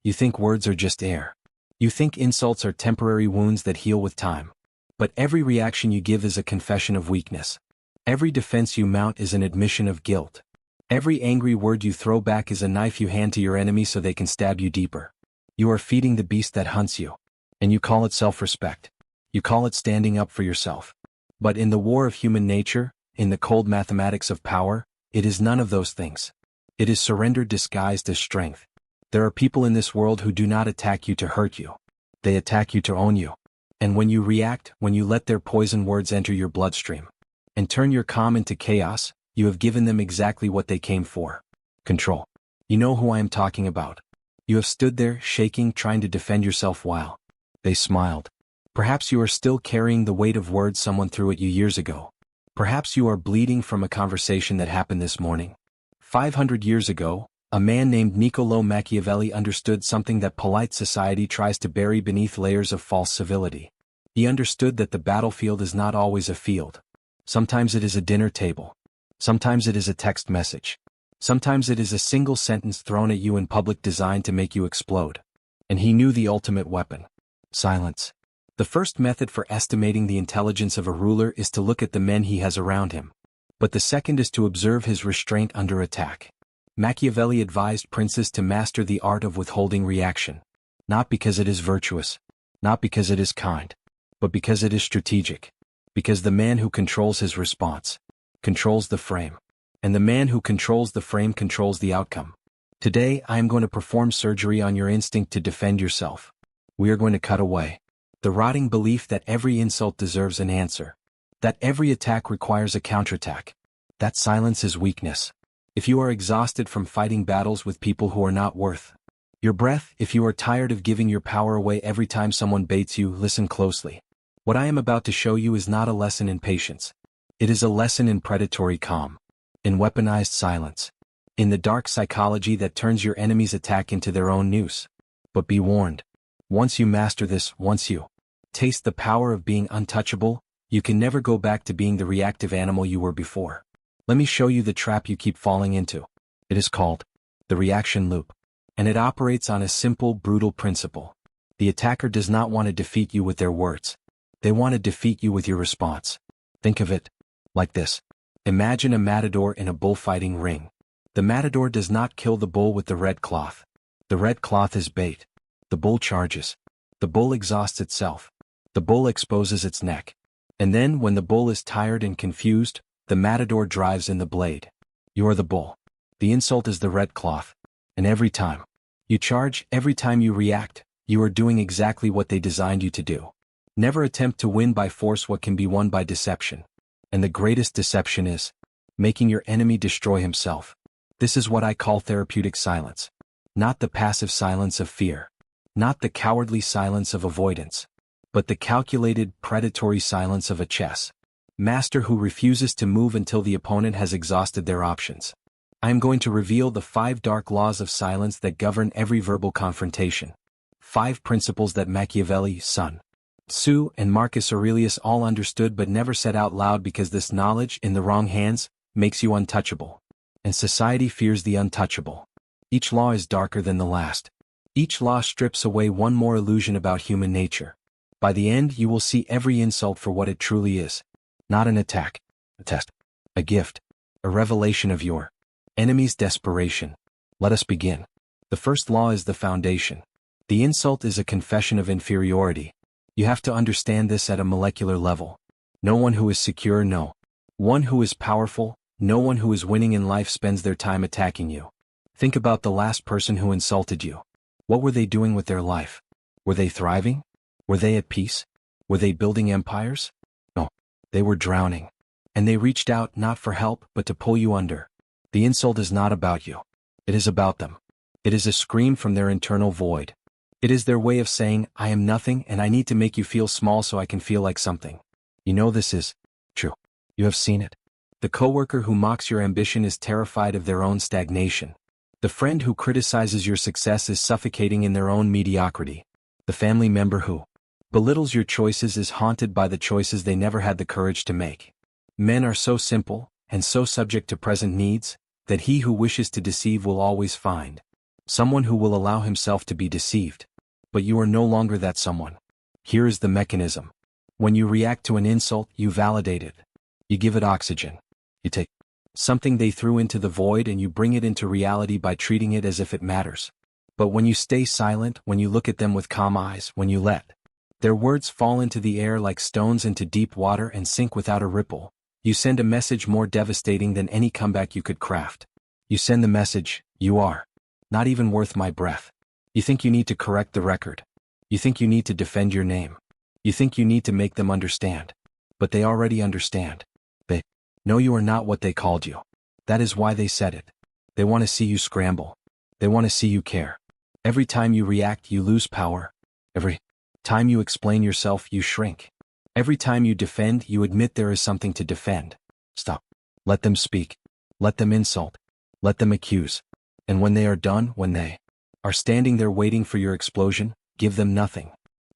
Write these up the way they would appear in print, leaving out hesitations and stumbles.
You think words are just air. You think insults are temporary wounds that heal with time. But every reaction you give is a confession of weakness. Every defense you mount is an admission of guilt. Every angry word you throw back is a knife you hand to your enemy so they can stab you deeper. You are feeding the beast that hunts you. And you call it self-respect. You call it standing up for yourself. But in the war of human nature, in the cold mathematics of power, it is none of those things. It is surrender disguised as strength. There are people in this world who do not attack you to hurt you. They attack you to own you. And when you react, when you let their poison words enter your bloodstream and turn your calm into chaos, you have given them exactly what they came for. Control. You know who I am talking about. You have stood there, shaking, trying to defend yourself while they smiled. Perhaps you are still carrying the weight of words someone threw at you years ago. Perhaps you are bleeding from a conversation that happened this morning. 500 years ago, a man named Niccolò Machiavelli understood something that polite society tries to bury beneath layers of false civility. He understood that the battlefield is not always a field. Sometimes it is a dinner table. Sometimes it is a text message. Sometimes it is a single sentence thrown at you in public designed to make you explode. And he knew the ultimate weapon. Silence. The first method for estimating the intelligence of a ruler is to look at the men he has around him. But the second is to observe his restraint under attack. Machiavelli advised princes to master the art of withholding reaction. Not because it is virtuous. Not because it is kind. But because it is strategic. Because the man who controls his response controls the frame. And the man who controls the frame controls the outcome. Today, I am going to perform surgery on your instinct to defend yourself. We are going to cut away the rotting belief that every insult deserves an answer. That every attack requires a counterattack. That silence is weakness. If you are exhausted from fighting battles with people who are not worth your breath, if you are tired of giving your power away every time someone baits you, listen closely. What I am about to show you is not a lesson in patience. It is a lesson in predatory calm. In weaponized silence. In the dark psychology that turns your enemy's attack into their own noose. But be warned. Once you master this, once you taste the power of being untouchable, you can never go back to being the reactive animal you were before. Let me show you the trap you keep falling into. It is called the reaction loop. And it operates on a simple, brutal principle. The attacker does not want to defeat you with their words. They want to defeat you with your response. Think of it like this. Imagine a matador in a bullfighting ring. The matador does not kill the bull with the red cloth. The red cloth is bait. The bull charges. The bull exhausts itself. The bull exposes its neck. And then, when the bull is tired and confused, the matador drives in the blade. You are the bull. The insult is the red cloth. And every time you charge, every time you react, you are doing exactly what they designed you to do. Never attempt to win by force what can be won by deception. And the greatest deception is making your enemy destroy himself. This is what I call therapeutic silence. Not the passive silence of fear. Not the cowardly silence of avoidance. But the calculated, predatory silence of a chess master who refuses to move until the opponent has exhausted their options. I am going to reveal the 5 dark laws of silence that govern every verbal confrontation. 5 principles that Machiavelli, Sun Tzu, and Marcus Aurelius all understood but never said out loud because this knowledge, in the wrong hands, makes you untouchable. And society fears the untouchable. Each law is darker than the last. Each law strips away one more illusion about human nature. By the end, you will see every insult for what it truly is. Not an attack, a test, a gift, a revelation of your enemy's desperation. Let us begin. The first law is the foundation. The insult is a confession of inferiority. You have to understand this at a molecular level. No one who is secure, no one who is powerful, no one who is winning in life spends their time attacking you. Think about the last person who insulted you. What were they doing with their life? Were they thriving? Were they at peace? Were they building empires? No. They were drowning. And they reached out not for help but to pull you under. The insult is not about you. It is about them. It is a scream from their internal void. It is their way of saying, I am nothing and I need to make you feel small so I can feel like something. You know this is true. You have seen it. The coworker who mocks your ambition is terrified of their own stagnation. The friend who criticizes your success is suffocating in their own mediocrity. The family member who belittles your choices is haunted by the choices they never had the courage to make. Men are so simple, and so subject to present needs, that he who wishes to deceive will always find someone who will allow himself to be deceived. But you are no longer that someone. Here is the mechanism. When you react to an insult, you validate it. You give it oxygen. You take something they threw into the void and you bring it into reality by treating it as if it matters. But when you stay silent, when you look at them with calm eyes, when you let their words fall into the air like stones into deep water and sink without a ripple, you send a message more devastating than any comeback you could craft. You send the message, you are not even worth my breath. You think you need to correct the record. You think you need to defend your name. You think you need to make them understand. But they already understand. They know you are not what they called you. That is why they said it. They want to see you scramble. They want to see you care. Every time you react, you lose power. Every time you explain yourself, you shrink. Every time you defend, you admit there is something to defend. Stop. Let them speak. Let them insult. Let them accuse. And when they are done, when they are standing there waiting for your explosion, give them nothing.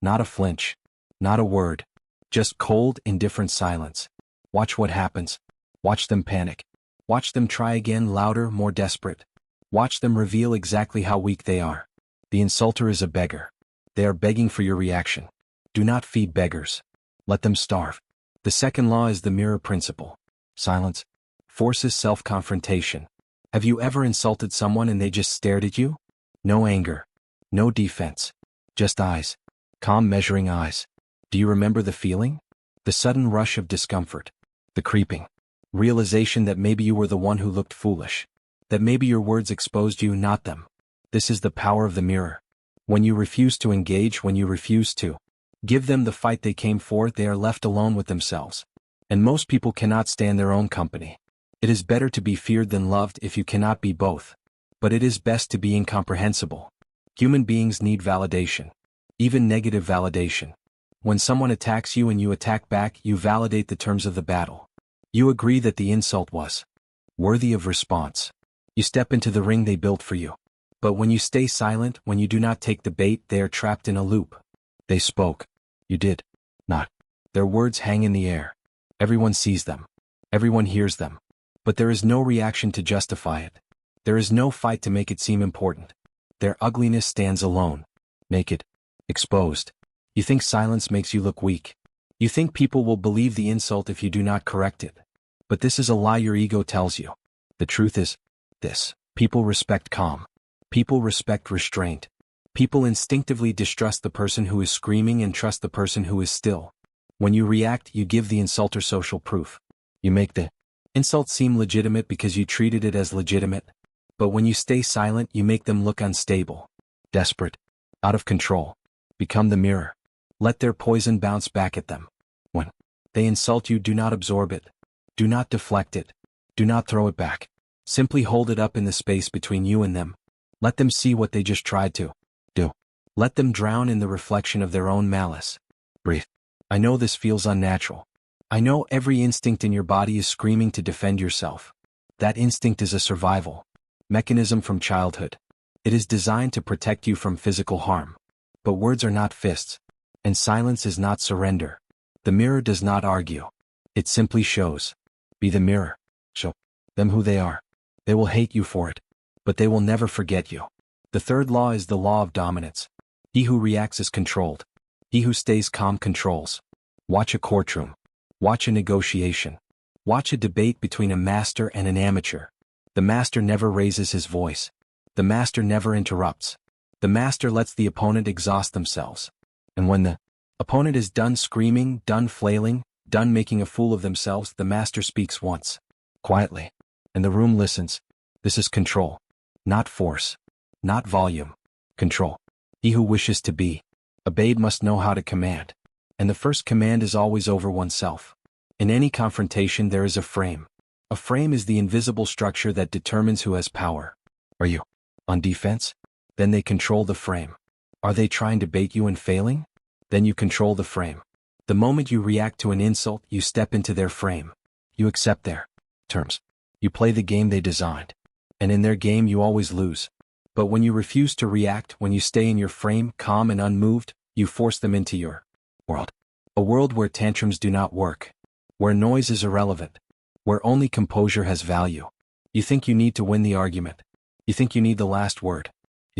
Not a flinch. Not a word. Just cold, indifferent silence. Watch what happens. Watch them panic. Watch them try again, louder, more desperate. Watch them reveal exactly how weak they are. The insulter is a beggar. They are begging for your reaction. Do not feed beggars. Let them starve. The second law is the mirror principle. Silence forces self-confrontation. Have you ever insulted someone and they just stared at you? No anger. No defense. Just eyes. Calm, measuring eyes. Do you remember the feeling? The sudden rush of discomfort. The creeping realization that maybe you were the one who looked foolish. That maybe your words exposed you, not them. This is the power of the mirror. When you refuse to engage, when you refuse to give them the fight they came for, they are left alone with themselves. And most people cannot stand their own company. It is better to be feared than loved if you cannot be both. But it is best to be incomprehensible. Human beings need validation. Even negative validation. When someone attacks you and you attack back, you validate the terms of the battle. You agree that the insult was worthy of response. You step into the ring they built for you. But when you stay silent, when you do not take the bait, they are trapped in a loop. They spoke. You did not. Their words hang in the air. Everyone sees them. Everyone hears them. But there is no reaction to justify it. There is no fight to make it seem important. Their ugliness stands alone. Naked. Exposed. You think silence makes you look weak. You think people will believe the insult if you do not correct it. But this is a lie your ego tells you. The truth is this. People respect calm. People respect restraint. People instinctively distrust the person who is screaming and trust the person who is still. When you react, you give the insulter social proof. You make the insult seem legitimate because you treated it as legitimate. But when you stay silent, you make them look unstable, desperate, out of control. Become the mirror. Let their poison bounce back at them. When they insult you, do not absorb it. Do not deflect it. Do not throw it back. Simply hold it up in the space between you and them. Let them see what they just tried to do. Let them drown in the reflection of their own malice. Breathe. I know this feels unnatural. I know every instinct in your body is screaming to defend yourself. That instinct is a survival mechanism from childhood. It is designed to protect you from physical harm. But words are not fists. And silence is not surrender. The mirror does not argue. It simply shows. Be the mirror. Show them who they are. They will hate you for it. But they will never forget you. The third law is the law of dominance. He who reacts is controlled. He who stays calm controls. Watch a courtroom. Watch a negotiation. Watch a debate between a master and an amateur. The master never raises his voice. The master never interrupts. The master lets the opponent exhaust themselves. And when the opponent is done screaming, done flailing, done making a fool of themselves, the master speaks once, quietly, and the room listens. This is control. Not force. Not volume. Control. He who wishes to be obeyed must know how to command. And the first command is always over oneself. In any confrontation there is a frame. A frame is the invisible structure that determines who has power. Are you on defense? Then they control the frame. Are they trying to bait you and failing? Then you control the frame. The moment you react to an insult, you step into their frame. You accept their terms. You play the game they designed. And in their game you always lose. But when you refuse to react, when you stay in your frame, calm and unmoved, you force them into your world. A world where tantrums do not work. Where noise is irrelevant. Where only composure has value. You think you need to win the argument. You think you need the last word.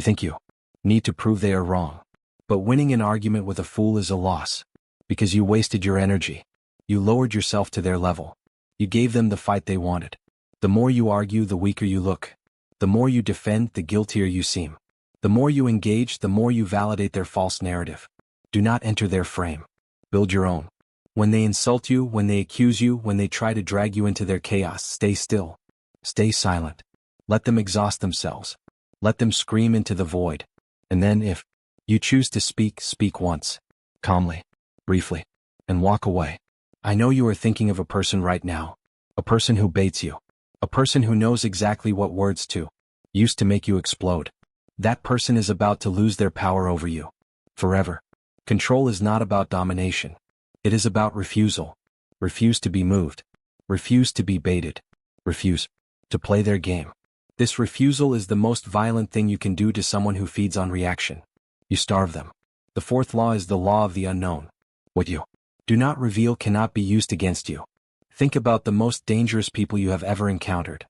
You think you need to prove they are wrong. But winning an argument with a fool is a loss. Because you wasted your energy. You lowered yourself to their level. You gave them the fight they wanted. The more you argue, the weaker you look. The more you defend, the guiltier you seem. The more you engage, the more you validate their false narrative. Do not enter their frame. Build your own. When they insult you, when they accuse you, when they try to drag you into their chaos, stay still. Stay silent. Let them exhaust themselves. Let them scream into the void. And then if you choose to speak, speak once. Calmly. Briefly. And walk away. I know you are thinking of a person right now. A person who baits you. A person who knows exactly what words to use to make you explode. That person is about to lose their power over you. Forever. Control is not about domination. It is about refusal. Refuse to be moved. Refuse to be baited. Refuse to play their game. This refusal is the most violent thing you can do to someone who feeds on reaction. You starve them. The fourth law is the law of the unknown. What you do not reveal cannot be used against you. Think about the most dangerous people you have ever encountered.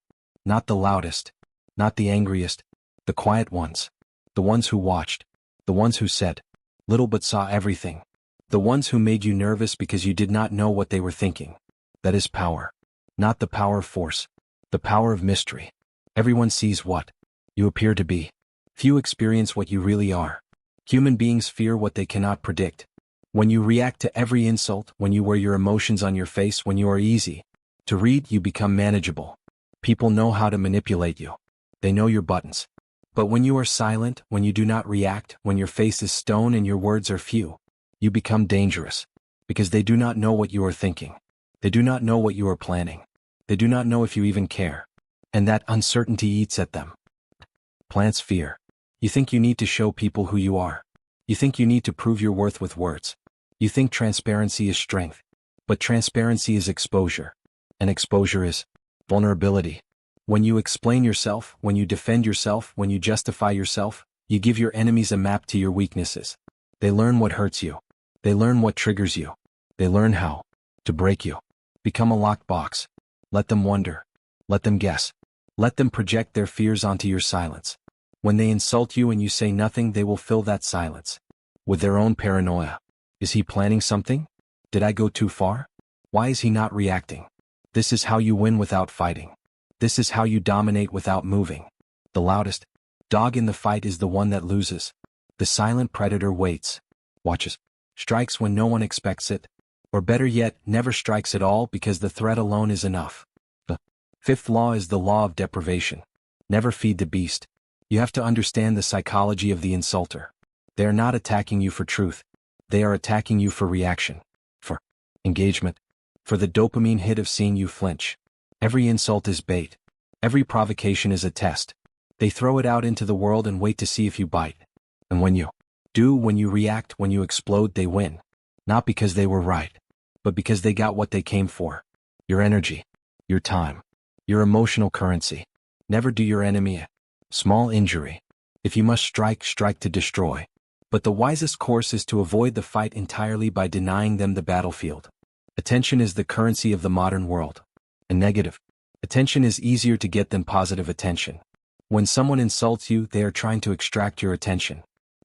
Not the loudest. Not the angriest. The quiet ones. The ones who watched. The ones who said little but saw everything. The ones who made you nervous because you did not know what they were thinking. That is power. Not the power of force. The power of mystery. Everyone sees what you appear to be. Few experience what you really are. Human beings fear what they cannot predict. When you react to every insult, when you wear your emotions on your face, when you are easy to read, you become manageable. People know how to manipulate you. They know your buttons. But when you are silent, when you do not react, when your face is stone and your words are few, you become dangerous. Because they do not know what you are thinking. They do not know what you are planning. They do not know if you even care. And that uncertainty eats at them. Plants fear. You think you need to show people who you are. You think you need to prove your worth with words. You think transparency is strength. But transparency is exposure. And exposure is vulnerability. When you explain yourself, when you defend yourself, when you justify yourself, you give your enemies a map to your weaknesses. They learn what hurts you. They learn what triggers you. They learn how to break you. Become a locked box. Let them wonder. Let them guess. Let them project their fears onto your silence. When they insult you and you say nothing, they will fill that silence with their own paranoia. Is he planning something? Did I go too far? Why is he not reacting? This is how you win without fighting. This is how you dominate without moving. The loudest dog in the fight is the one that loses. The silent predator waits, watches, strikes when no one expects it, or better yet, never strikes at all because the threat alone is enough. The fifth law is the law of deprivation. Never feed the beast. You have to understand the psychology of the insulter. They are not attacking you for truth. They are attacking you for reaction, for engagement, for the dopamine hit of seeing you flinch. Every insult is bait. Every provocation is a test. They throw it out into the world and wait to see if you bite. And when you do, when you react, when you explode, they win. Not because they were right, but because they got what they came for. Your energy, your time, your emotional currency. Never do your enemy a small injury. If you must strike, strike to destroy. But the wisest course is to avoid the fight entirely by denying them the battlefield. Attention is the currency of the modern world. And negative attention is easier to get than positive attention. When someone insults you, they are trying to extract your attention.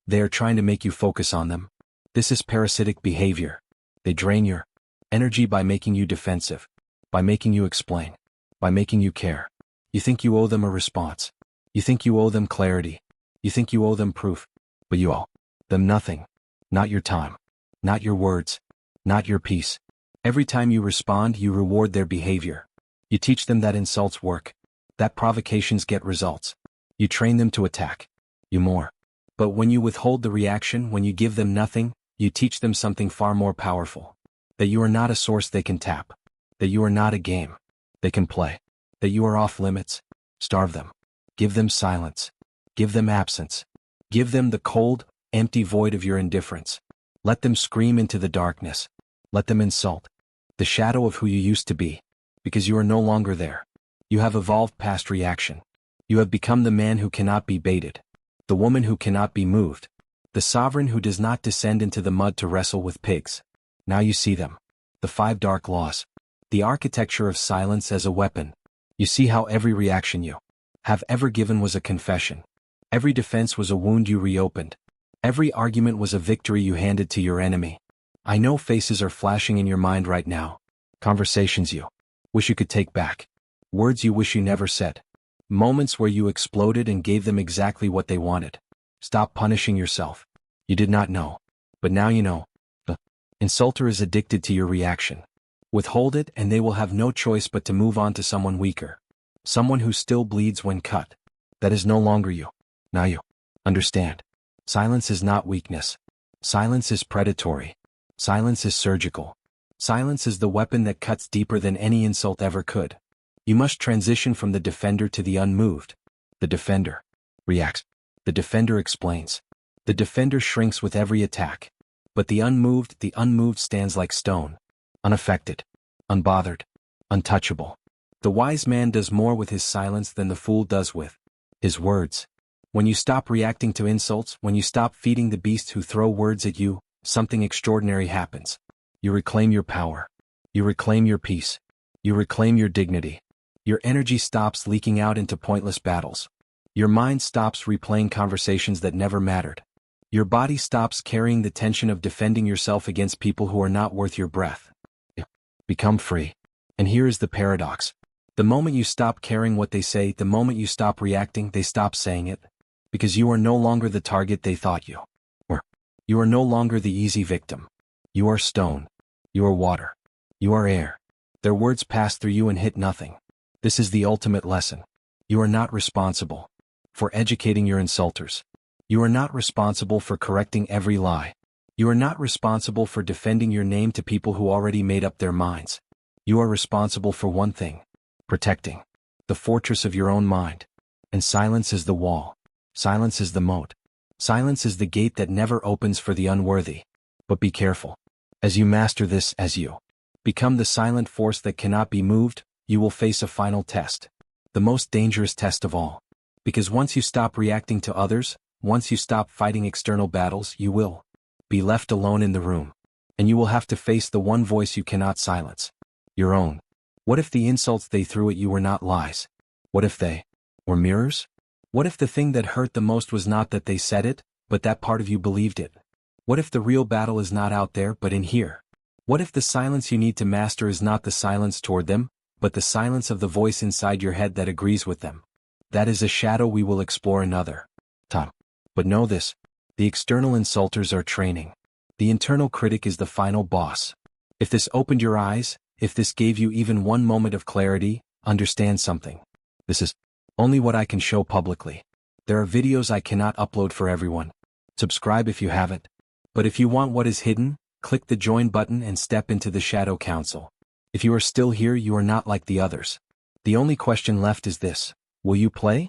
They are trying to make you focus on them. This is parasitic behavior. They drain your energy by making you defensive, by making you explain, by making you care. You think you owe them a response. You think you owe them clarity. You think you owe them proof. But you owe them nothing. Not your time. Not your words. Not your peace. Every time you respond, you reward their behavior. You teach them that insults work. That provocations get results. You train them to attack. You more. But when you withhold the reaction, when you give them nothing, you teach them something far more powerful. That you are not a source they can tap. That you are not a game they can play. That you are off limits. Starve them. Give them silence. Give them absence. Give them the cold, empty void of your indifference. Let them scream into the darkness. Let them insult the shadow of who you used to be. Because you are no longer there. You have evolved past reaction. You have become the man who cannot be baited. The woman who cannot be moved. The sovereign who does not descend into the mud to wrestle with pigs. Now you see them. The 5 dark laws. The architecture of silence as a weapon. You see how every reaction you have ever given was a confession. Every defense was a wound you reopened. Every argument was a victory you handed to your enemy. I know faces are flashing in your mind right now. Conversations you wish you could take back. Words you wish you never said. Moments where you exploded and gave them exactly what they wanted. Stop punishing yourself. You did not know. But now you know. The insulter is addicted to your reaction. Withhold it and they will have no choice but to move on to someone weaker. Someone who still bleeds when cut. That is no longer you. Now you understand. Silence is not weakness. Silence is predatory. Silence is surgical. Silence is the weapon that cuts deeper than any insult ever could. You must transition from the defender to the unmoved. The defender reacts. The defender explains. The defender shrinks with every attack. But the unmoved stands like stone. Unaffected. Unbothered. Untouchable. The wise man does more with his silence than the fool does with his words. When you stop reacting to insults, when you stop feeding the beasts who throw words at you, something extraordinary happens. You reclaim your power. You reclaim your peace. You reclaim your dignity. Your energy stops leaking out into pointless battles. Your mind stops replaying conversations that never mattered. Your body stops carrying the tension of defending yourself against people who are not worth your breath. Become free. And here is the paradox. The moment you stop caring what they say, the moment you stop reacting, they stop saying it. Because you are no longer the target they thought you were. You are no longer the easy victim. You are stone. You are water. You are air. Their words pass through you and hit nothing. This is the ultimate lesson. You are not responsible for educating your insulters. You are not responsible for correcting every lie. You are not responsible for defending your name to people who already made up their minds. You are responsible for one thing: protecting the fortress of your own mind. And silence is the wall. Silence is the moat. Silence is the gate that never opens for the unworthy. But be careful. As you master this, as you become the silent force that cannot be moved, you will face a final test. The most dangerous test of all. Because once you stop reacting to others, once you stop fighting external battles, you will be left alone in the room. And you will have to face the one voice you cannot silence. Your own. What if the insults they threw at you were not lies? What if they were mirrors? What if the thing that hurt the most was not that they said it, but that part of you believed it? What if the real battle is not out there, but in here? What if the silence you need to master is not the silence toward them, but the silence of the voice inside your head that agrees with them? That is a shadow we will explore another time. But know this: the external insulters are training. The internal critic is the final boss. If this opened your eyes, if this gave you even one moment of clarity, understand something. This is only what I can show publicly. There are videos I cannot upload for everyone. Subscribe if you haven't. But if you want what is hidden, click the join button and step into the Shadow Council. If you are still here, you are not like the others. The only question left is this: will you play?